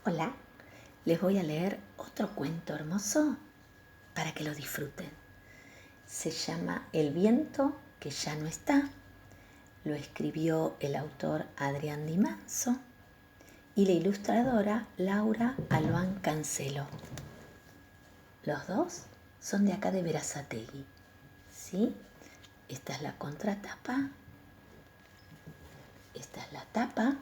Hola, les voy a leer otro cuento hermoso para que lo disfruten. Se llama El viento que ya no está. Lo escribió el autor Adrián Di Manso y la ilustradora Laura Albán Cancelo. Los dos son de acá de Berazategui, ¿sí? Esta es la contratapa, esta es la tapa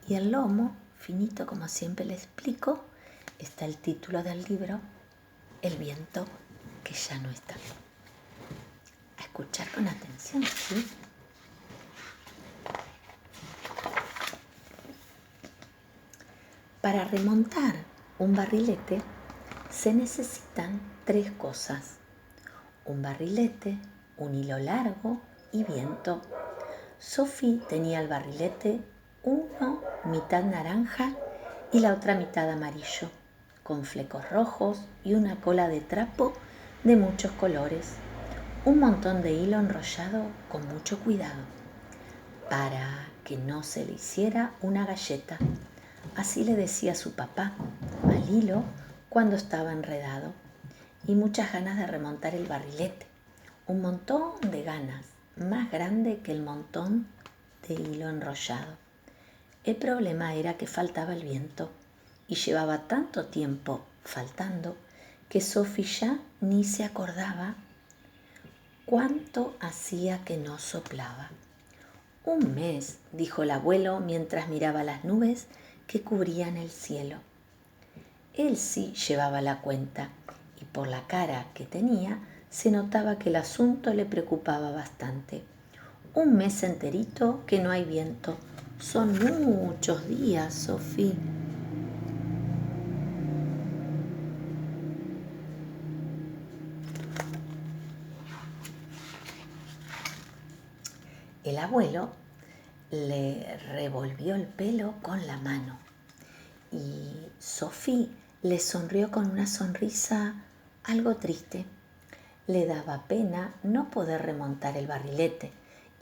y el lomo, finito como siempre les explico, está el título del libro, El viento que ya no está. A escuchar con atención, ¿sí? Para remontar un barrilete se necesitan 3 cosas: un barrilete, un hilo largo y viento. Sophie tenía el barrilete, uno mitad naranja y la otra mitad amarillo, con flecos rojos y una cola de trapo de muchos colores, un montón de hilo enrollado con mucho cuidado, para que no se le hiciera una galleta. Así le decía su papá al hilo cuando estaba enredado, y muchas ganas de remontar el barrilete, un montón de ganas, más grande que el montón de hilo enrollado. El problema era que faltaba el viento y llevaba tanto tiempo faltando que Sophie ya ni se acordaba cuánto hacía que no soplaba. 1 mes, dijo el abuelo mientras miraba las nubes que cubrían el cielo. Él sí llevaba la cuenta y por la cara que tenía se notaba que el asunto le preocupaba bastante. 1 mes enterito que no hay viento. Son muchos días, Sophie. El abuelo le revolvió el pelo con la mano y Sophie le sonrió con una sonrisa algo triste. Le daba pena no poder remontar el barrilete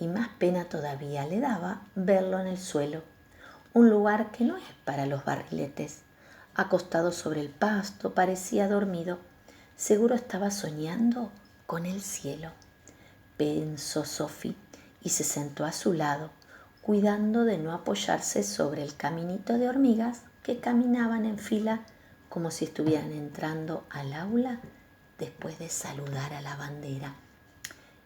y más pena todavía le daba verlo en el suelo, un lugar que no es para los barriletes. Acostado sobre el pasto, parecía dormido. Seguro estaba soñando con el cielo, pensó Sophie, y se sentó a su lado, cuidando de no apoyarse sobre el caminito de hormigas que caminaban en fila como si estuvieran entrando al aula después de saludar a la bandera.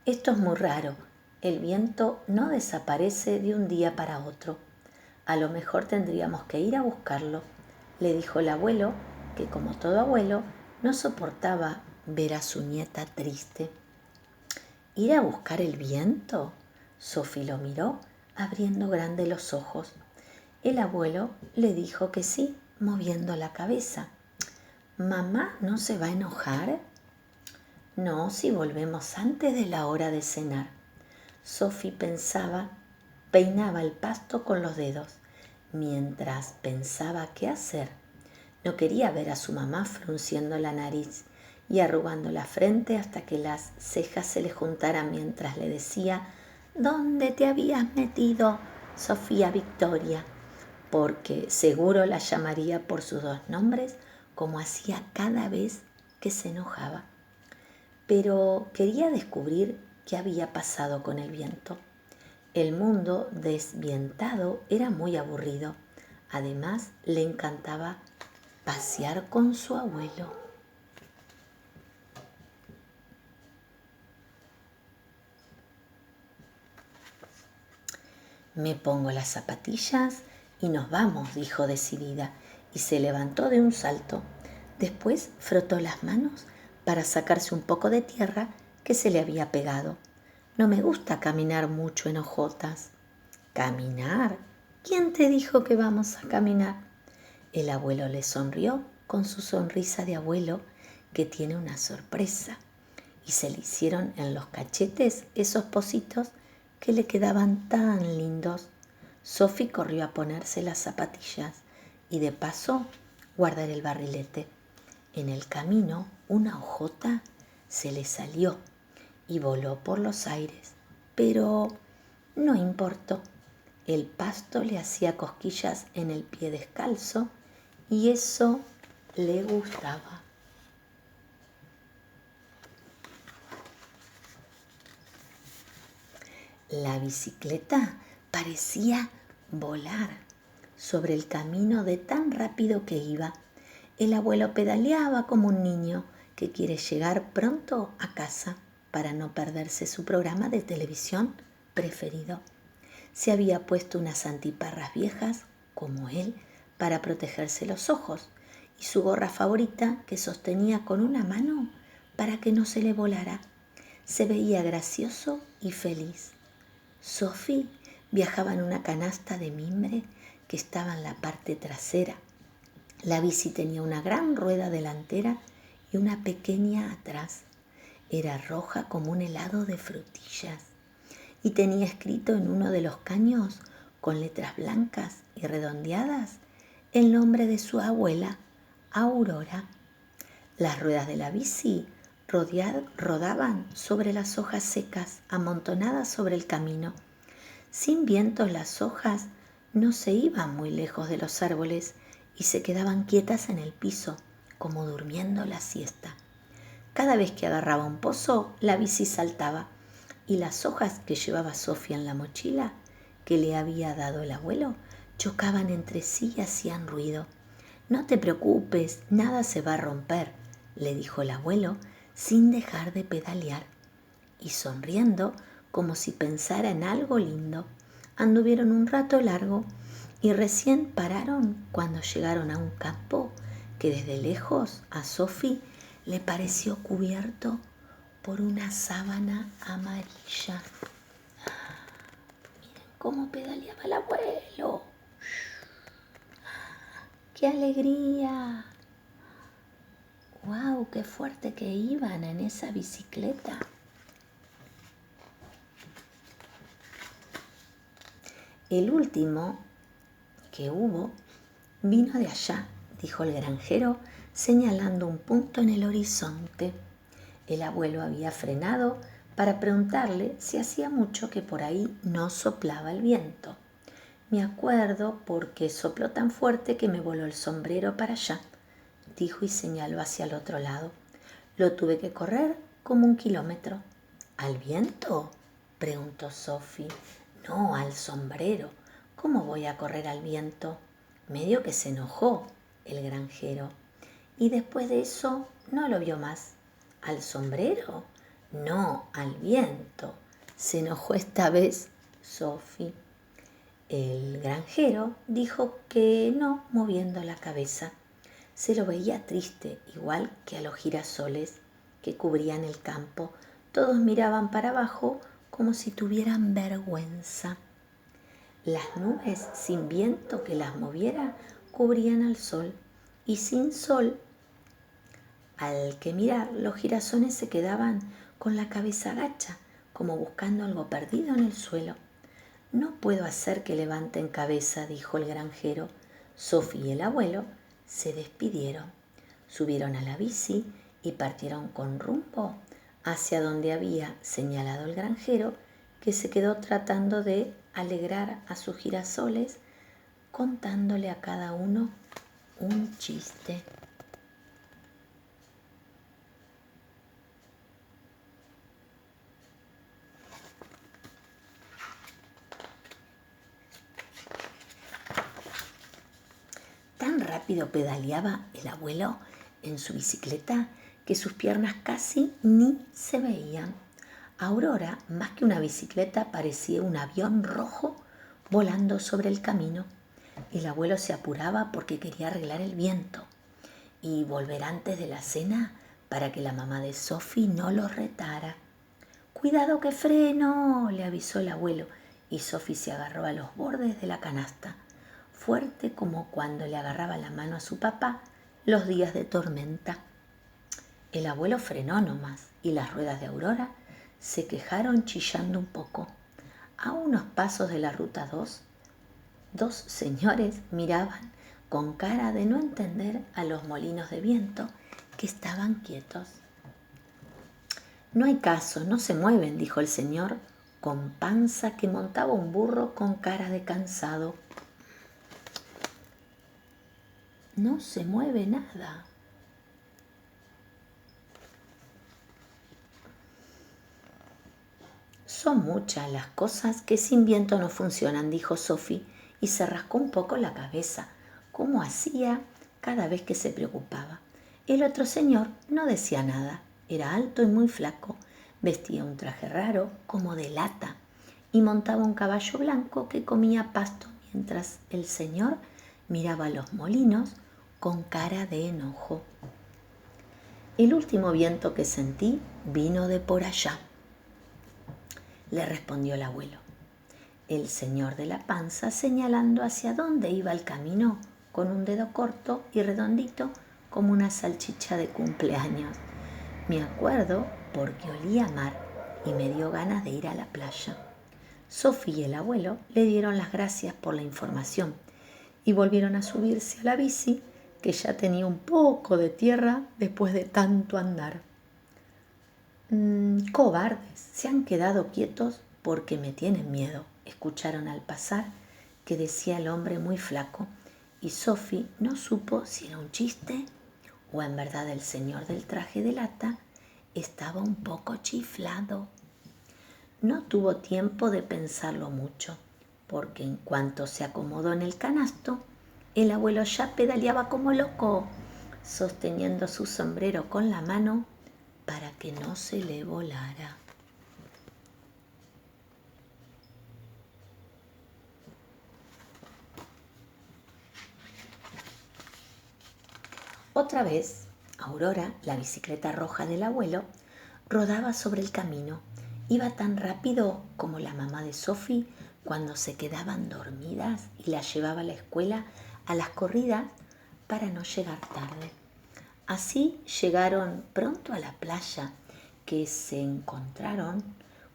Esto es muy raro. El viento no desaparece de un día para otro. A lo mejor tendríamos que ir a buscarlo, le dijo el abuelo, que como todo abuelo no soportaba ver a su nieta triste. ¿Ir a buscar el viento? Sophie lo miró, abriendo grande los ojos. El abuelo le dijo que sí, moviendo la cabeza. ¿Mamá no se va a enojar? No, si volvemos antes de la hora de cenar. Sophie peinaba el pasto con los dedos, mientras pensaba qué hacer. No quería ver a su mamá frunciendo la nariz y arrugando la frente hasta que las cejas se le juntaran mientras le decía: ¿Dónde te habías metido, Sofía Victoria? Porque seguro la llamaría por sus 2 nombres, como hacía cada vez que se enojaba. Pero quería descubrir qué había pasado con el viento. El mundo desvientado era muy aburrido. Además, le encantaba pasear con su abuelo. Me pongo las zapatillas y nos vamos, dijo decidida, y se levantó de un salto. Después frotó las manos para sacarse un poco de tierra que se le había pegado. No me gusta caminar mucho en hojotas. ¿Caminar? ¿Quién te dijo que vamos a caminar? El abuelo le sonrió con su sonrisa de abuelo que tiene una sorpresa, y se le hicieron en los cachetes esos pocitos que le quedaban tan lindos. Sophie corrió a ponerse las zapatillas y de paso guardar el barrilete. En el camino una hojota se le salió y voló por los aires, pero no importó. El pasto le hacía cosquillas en el pie descalzo y eso le gustaba. La bicicleta parecía volar sobre el camino de tan rápido que iba. El abuelo pedaleaba como un niño que quiere llegar pronto a casa para no perderse su programa de televisión preferido. Se había puesto unas antiparras viejas, como él, para protegerse los ojos, y su gorra favorita que sostenía con una mano para que no se le volara. Se veía gracioso y feliz. Sophie viajaba en una canasta de mimbre que estaba en la parte trasera. La bici tenía una gran rueda delantera y una pequeña atrás. Era roja como un helado de frutillas y tenía escrito en uno de los caños, con letras blancas y redondeadas, el nombre de su abuela, Aurora. Las ruedas de la bici rodaban sobre las hojas secas amontonadas sobre el camino. Sin viento las hojas no se iban muy lejos de los árboles y se quedaban quietas en el piso, como durmiendo la siesta. Cada vez que agarraba un pozo, la bici saltaba y las hojas que llevaba Sofía en la mochila que le había dado el abuelo chocaban entre sí y hacían ruido. «No te preocupes, nada se va a romper», le dijo el abuelo sin dejar de pedalear. Y sonriendo, como si pensara en algo lindo, anduvieron un rato largo y recién pararon cuando llegaron a un campo que desde lejos a Sophie le pareció cubierto por una sábana amarilla. Miren cómo pedaleaba el abuelo. ¡Qué alegría! ¡Wow! ¡Qué fuerte que iban en esa bicicleta! El último que hubo vino de allá, dijo el granjero, señalando un punto en el horizonte. El abuelo había frenado para preguntarle si hacía mucho que por ahí no soplaba el viento. «Me acuerdo porque sopló tan fuerte que me voló el sombrero para allá», dijo y señaló hacia el otro lado. «Lo tuve que correr como 1 kilómetro». «¿Al viento?», preguntó Sophie. «No, al sombrero. ¿Cómo voy a correr al viento?». Medio que se enojó el granjero. Y después de eso no lo vio más. «¿Al sombrero?». «No, al viento», se enojó esta vez Sophie. El granjero dijo que no, moviendo la cabeza. Se lo veía triste, igual que a los girasoles que cubrían el campo. Todos miraban para abajo como si tuvieran vergüenza. Las nubes, sin viento que las moviera, cubrían al sol, y sin sol al que mirar, los girasoles se quedaban con la cabeza gacha, como buscando algo perdido en el suelo. «No puedo hacer que levanten cabeza», dijo el granjero. Sophie y el abuelo se despidieron, subieron a la bici y partieron con rumbo hacia donde había señalado el granjero, que se quedó tratando de alegrar a sus girasoles, contándole a cada uno un chiste. Tan rápido pedaleaba el abuelo en su bicicleta que sus piernas casi ni se veían. Aurora, más que una bicicleta, parecía un avión rojo volando sobre el camino. El abuelo se apuraba porque quería arreglar el viento y volver antes de la cena para que la mamá de Sophie no lo retara. «Cuidado que freno», le avisó el abuelo, y Sophie se agarró a los bordes de la canasta, fuerte como cuando le agarraba la mano a su papá los días de tormenta. El abuelo frenó nomás y las ruedas de Aurora se quejaron chillando un poco. A unos pasos de la ruta 2, 2 señores miraban con cara de no entender a los molinos de viento que estaban quietos. «No hay caso, no se mueven», dijo el señor con panza que montaba un burro con cara de cansado. No se mueve nada. Son muchas las cosas que sin viento no funcionan, dijo Sophie, y se rascó un poco la cabeza, como hacía cada vez que se preocupaba. El otro señor no decía nada. Era alto y muy flaco. Vestía un traje raro, como de lata, y montaba un caballo blanco que comía pasto mientras el señor miraba los molinos con cara de enojo. El último viento que sentí vino de por allá, le respondió el abuelo. El señor de la panza, señalando hacia dónde iba el camino con un dedo corto y redondito como una salchicha de cumpleaños. Me acuerdo porque olía a mar y me dio ganas de ir a la playa. Sophie y el abuelo le dieron las gracias por la información y volvieron a subirse a la bici, que ya tenía un poco de tierra después de tanto andar. Cobardes, se han quedado quietos porque me tienen miedo, escucharon al pasar que decía el hombre muy flaco, y Sophie no supo si era un chiste o en verdad el señor del traje de lata estaba un poco chiflado. No tuvo tiempo de pensarlo mucho, porque en cuanto se acomodó en el canasto, el abuelo ya pedaleaba como loco, sosteniendo su sombrero con la mano para que no se le volara. Otra vez, Aurora, la bicicleta roja del abuelo, rodaba sobre el camino. Iba tan rápido como la mamá de Sophie cuando se quedaban dormidas y las llevaba a la escuela a las corridas para no llegar tarde. Así llegaron pronto a la playa, que se encontraron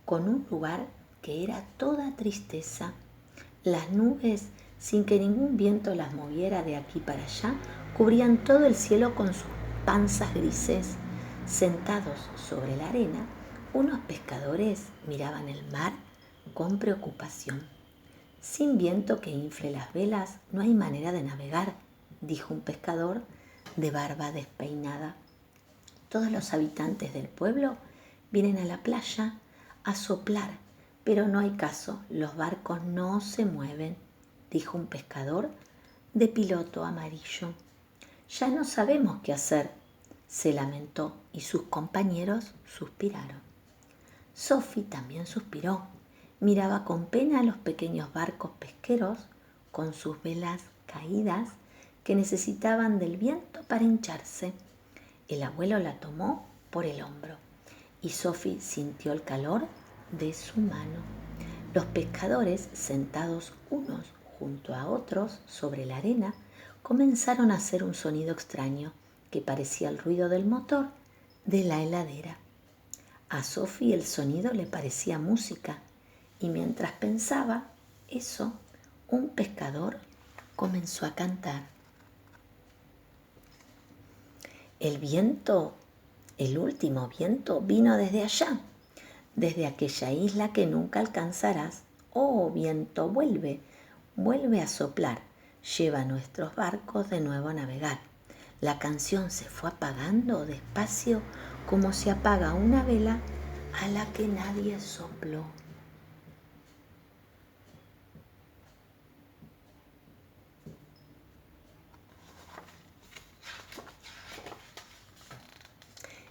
con un lugar que era toda tristeza. Las nubes, sin que ningún viento las moviera de aquí para allá, cubrían todo el cielo con sus panzas grises. Sentados sobre la arena, unos pescadores miraban el mar con preocupación. Sin viento que infle las velas no hay manera de navegar, dijo un pescador de barba despeinada. Todos los habitantes del pueblo vienen a la playa a soplar, pero no hay caso, los barcos no se mueven, dijo un pescador de piloto amarillo. Ya no sabemos qué hacer, se lamentó, y sus compañeros suspiraron. Sophie también suspiró. Miraba con pena a los pequeños barcos pesqueros con sus velas caídas que necesitaban del viento para hincharse. El abuelo la tomó por el hombro y Sophie sintió el calor de su mano. Los pescadores, sentados unos junto a otros sobre la arena, comenzaron a hacer un sonido extraño que parecía el ruido del motor de la heladera. A Sophie el sonido le parecía música y mientras pensaba eso, un pescador comenzó a cantar. El viento, el último viento, vino desde allá, desde aquella isla que nunca alcanzarás. Oh, viento, vuelve, vuelve a soplar, lleva nuestros barcos de nuevo a navegar. La canción se fue apagando despacio como se apaga una vela a la que nadie sopló.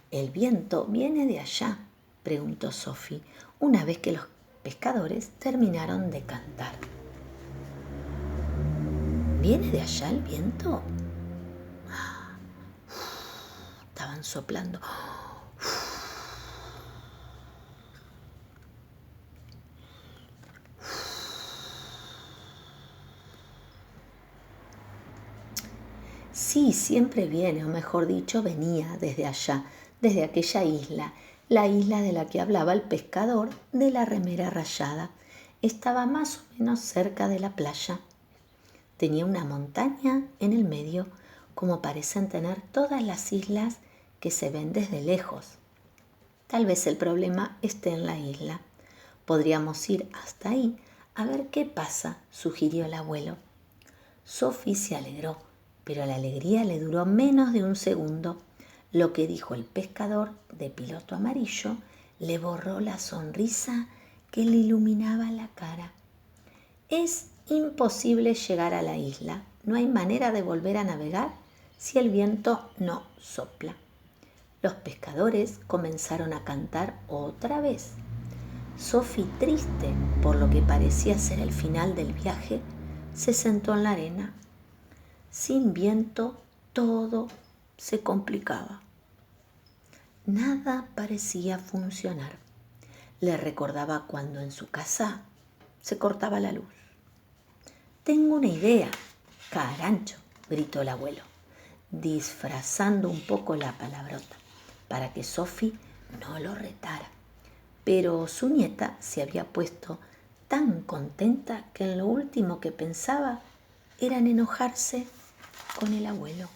¿El viento viene de allá?, preguntó Sophie, una vez que los pescadores terminaron de cantar. ¿Viene de allá el viento? Estaban soplando. Sí, siempre viene, o mejor dicho, venía desde allá, desde aquella isla, la isla de la que hablaba el pescador de la remera rayada. Estaba más o menos cerca de la playa. Tenía una montaña en el medio, como parecen tener todas las islas que se ven desde lejos. Tal vez el problema esté en la isla. Podríamos ir hasta ahí a ver qué pasa, sugirió el abuelo. Sophie se alegró, pero la alegría le duró menos de un segundo. Lo que dijo el pescador de piloto amarillo le borró la sonrisa que le iluminaba la cara. Es imposible llegar a la isla. No hay manera de volver a navegar si el viento no sopla. Los pescadores comenzaron a cantar otra vez. Sophie, triste por lo que parecía ser el final del viaje, se sentó en la arena. Sin viento todo se complicaba. Nada parecía funcionar. Le recordaba cuando en su casa se cortaba la luz. «Tengo una idea, carancho», gritó el abuelo, disfrazando un poco la palabrota para que Sophie no lo retara. Pero su nieta se había puesto tan contenta que en lo último que pensaba era en enojarse con el abuelo.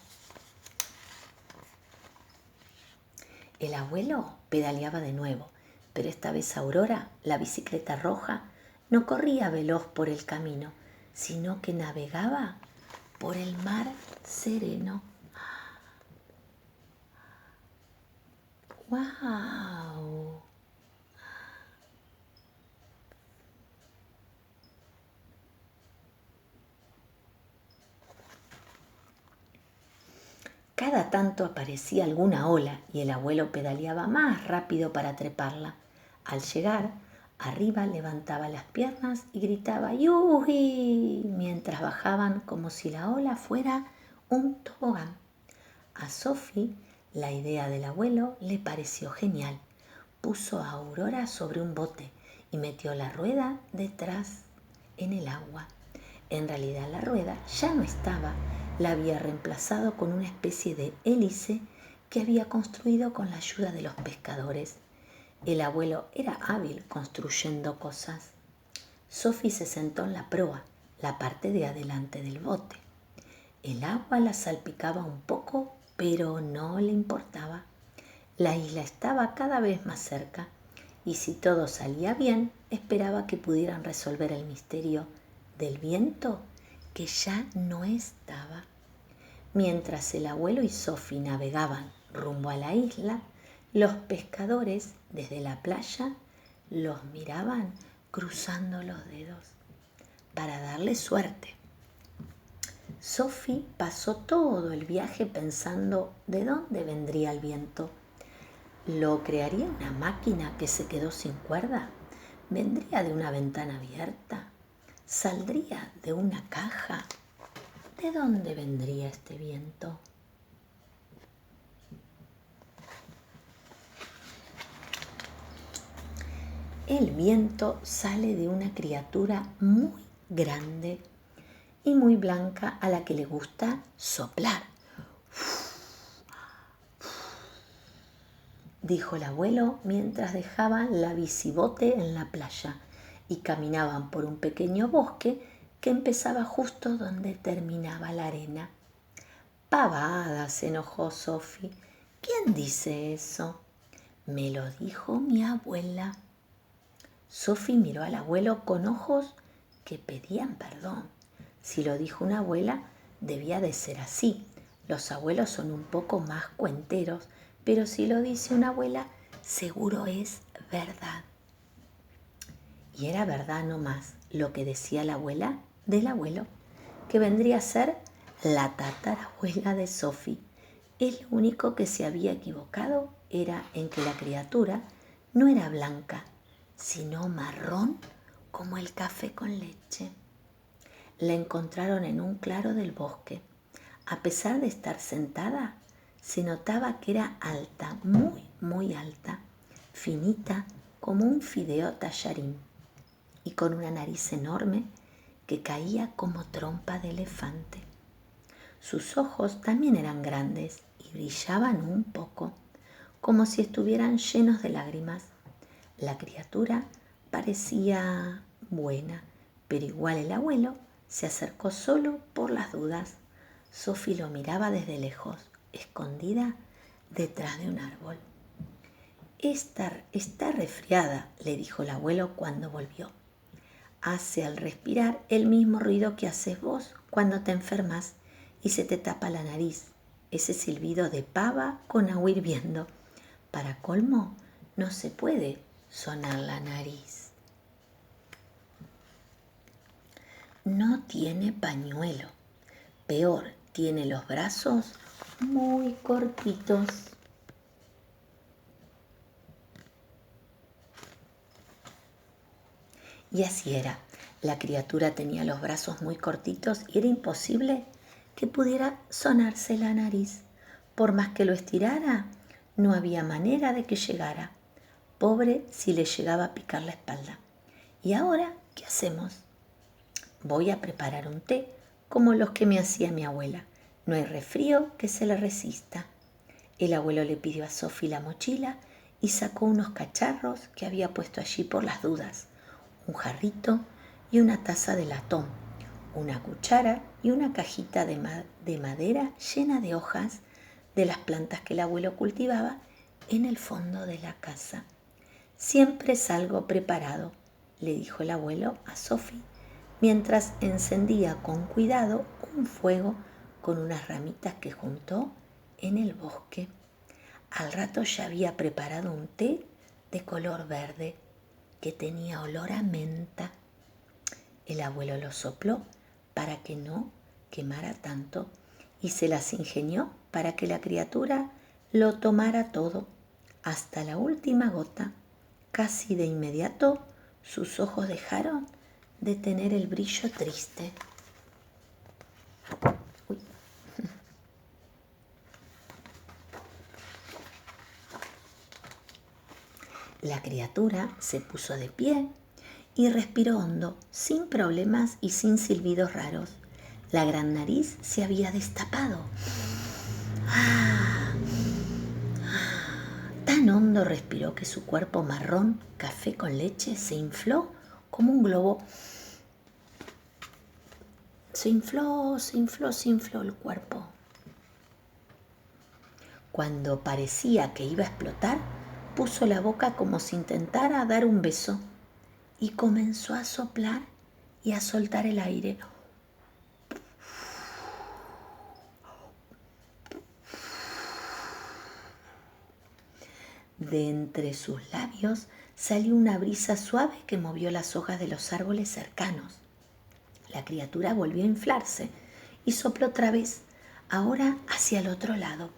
El abuelo pedaleaba de nuevo, pero esta vez Aurora, la bicicleta roja, no corría veloz por el camino, sino que navegaba por el mar sereno. ¡Guau! Cada tanto aparecía alguna ola y el abuelo pedaleaba más rápido para treparla. Al llegar, arriba levantaba las piernas y gritaba ¡Yuji!, mientras bajaban como si la ola fuera un tobogán. A Sophie la idea del abuelo le pareció genial. Puso a Aurora sobre un bote y metió la rueda detrás en el agua. En realidad la rueda ya no estaba, la había reemplazado con una especie de hélice que había construido con la ayuda de los pescadores. El abuelo era hábil construyendo cosas. Sophie se sentó en la proa, la parte de adelante del bote. El agua la salpicaba un poco, pero no le importaba. La isla estaba cada vez más cerca y si todo salía bien, esperaba que pudieran resolver el misterio del viento que ya no estaba. Mientras el abuelo y Sophie navegaban rumbo a la isla, los pescadores desde la playa los miraban cruzando los dedos para darle suerte. Sophie pasó todo el viaje pensando de dónde vendría el viento. ¿Lo crearía una máquina que se quedó sin cuerda? ¿Vendría de una ventana abierta? ¿Saldría de una caja? ¿De dónde vendría este viento? El viento sale de una criatura muy grande y muy blanca a la que le gusta soplar, dijo el abuelo mientras dejaban la bicibote en la playa y caminaban por un pequeño bosque que empezaba justo donde terminaba la arena. Pavada, se enojó Sophie. ¿Quién dice eso? Me lo dijo mi abuela. Sophie miró al abuelo con ojos que pedían perdón. Si lo dijo una abuela, debía de ser así. Los abuelos son un poco más cuenteros, pero si lo dice una abuela, seguro es verdad. Y era verdad no más lo que decía la abuela del abuelo, que vendría a ser la tatarabuela de Sophie. El único que se había equivocado era en que la criatura no era blanca, sino marrón como el café con leche. La encontraron en un claro del bosque. A pesar de estar sentada, se notaba que era alta, muy, muy alta, finita como un fideo tallarín y con una nariz enorme que caía como trompa de elefante. Sus ojos también eran grandes y brillaban un poco, como si estuvieran llenos de lágrimas. La criatura parecía buena, pero igual el abuelo se acercó solo por las dudas. Sophie lo miraba desde lejos, escondida detrás de un árbol. Está resfriada, le dijo el abuelo cuando volvió. Hace al respirar el mismo ruido que haces vos cuando te enfermas y se te tapa la nariz, ese silbido de pava con agua hirviendo. Para colmo, no se puede sonar la nariz. No tiene pañuelo. Peor, tiene los brazos muy cortitos. Y así era. La criatura tenía los brazos muy cortitos y era imposible que pudiera sonarse la nariz. Por más que lo estirara, no había manera de que llegara. Pobre si le llegaba a picar la espalda. ¿Y ahora qué hacemos? Voy a preparar un té como los que me hacía mi abuela. No hay resfrío que se le resista. El abuelo le pidió a Sophie la mochila y sacó unos cacharros que había puesto allí por las dudas. Un jarrito y una taza de latón, una cuchara y una cajita de madera llena de hojas de las plantas que el abuelo cultivaba en el fondo de la casa. Siempre salgo preparado, le dijo el abuelo a Sophie, mientras encendía con cuidado un fuego con unas ramitas que juntó en el bosque. Al rato ya había preparado un té de color verde que tenía olor a menta. El abuelo lo sopló para que no quemara tanto y se las ingenió para que la criatura lo tomara todo, hasta la última gota. Casi de inmediato sus ojos dejaron de tener el brillo triste. Uy. La criatura se puso de pie y respiró hondo, sin problemas y sin silbidos raros. La gran nariz se había destapado. Tan hondo respiró que su cuerpo marrón, café con leche, se infló como un globo. Se infló el cuerpo. Cuando parecía que iba a explotar, puso la boca como si intentara dar un beso y comenzó a soplar y a soltar el aire. De entre sus labios salió una brisa suave que movió las hojas de los árboles cercanos. La criatura volvió a inflarse y sopló otra vez, ahora hacia el otro lado.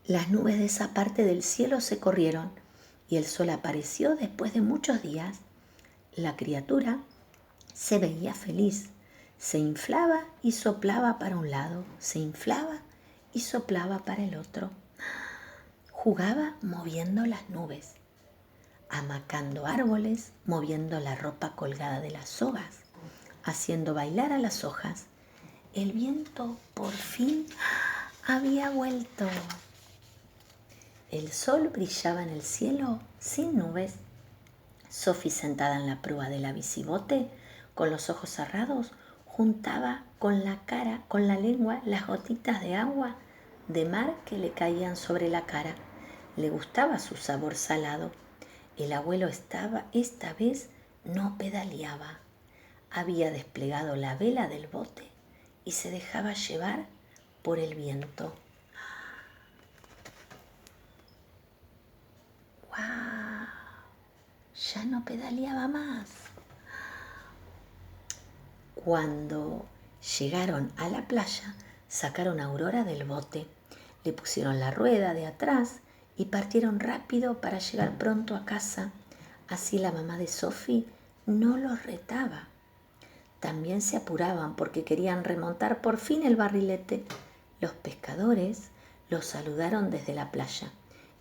Las nubes de esa parte del cielo se corrieron y el sol apareció después de muchos días. La criatura se veía feliz. Se inflaba y soplaba para un lado, se inflaba y soplaba para el otro. Jugaba moviendo las nubes, amacando árboles, moviendo la ropa colgada de las sogas, haciendo bailar a las hojas. El viento por fin había vuelto. El sol brillaba en el cielo sin nubes. Sophie, sentada en la proa de la bicibote, con los ojos cerrados, juntaba con la lengua, las gotitas de agua de mar que le caían sobre la cara. Le gustaba su sabor salado. El abuelo esta vez no pedaleaba. Había desplegado la vela del bote y se dejaba llevar por el viento. ¡Guau! Ya no pedaleaba más. Cuando llegaron a la playa, sacaron a Aurora del bote, le pusieron la rueda de atrás y partieron rápido para llegar pronto a casa. Así la mamá de Sophie no los retaba. También se apuraban porque querían remontar por fin el barrilete. Los pescadores los saludaron desde la playa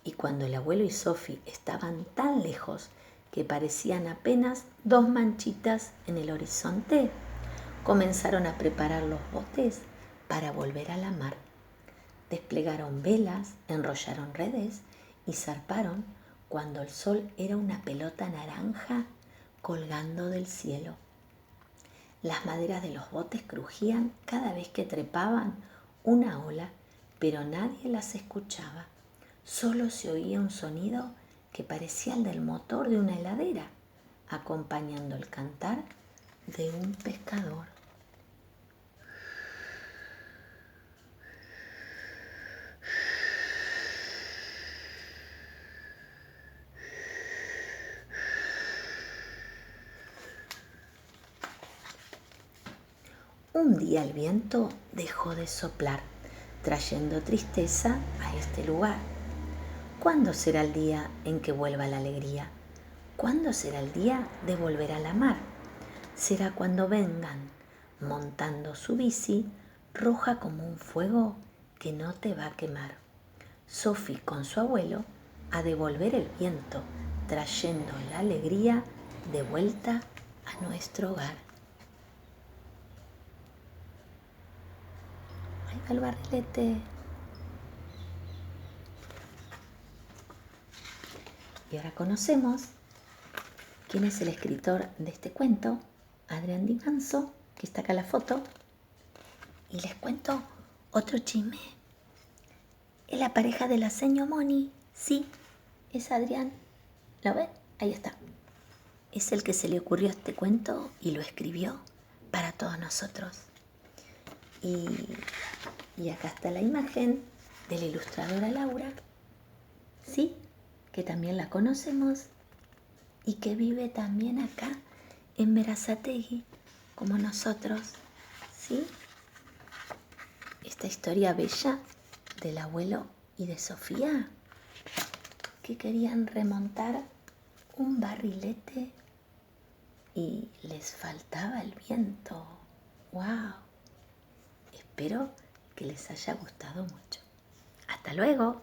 y cuando el abuelo y Sophie estaban tan lejos que parecían apenas dos manchitas en el horizonte, comenzaron a preparar los botes para volver a la mar. Desplegaron velas, enrollaron redes y zarparon cuando el sol era una pelota naranja colgando del cielo. Las maderas de los botes crujían cada vez que trepaban una ola, pero nadie las escuchaba. Solo se oía un sonido que parecía el del motor de una heladera, acompañando el cantar de un pescador. Un día el viento dejó de soplar, trayendo tristeza a este lugar. ¿Cuándo será el día en que vuelva la alegría? ¿Cuándo será el día de volver a la mar? Será cuando vengan, montando su bici, roja como un fuego que no te va a quemar. Sophie con su abuelo a devolver el viento, trayendo la alegría de vuelta a nuestro hogar. Ahí va el barrilete. Y ahora conocemos quién es el escritor de este cuento, Adrián Di Manso, que está acá la foto. Y les cuento otro chisme. Es la pareja de la seño Moni. Sí, es Adrián. ¿Lo ven? Ahí está. Es el que se le ocurrió este cuento y lo escribió para todos nosotros. Y acá está la imagen de la ilustradora Laura, ¿sí? Que también la conocemos y que vive también acá en Berazategui, como nosotros, ¿sí? Esta historia bella del abuelo y de Sofía, que querían remontar un barrilete y les faltaba el viento. ¡Wow! Espero que les haya gustado mucho. ¡Hasta luego!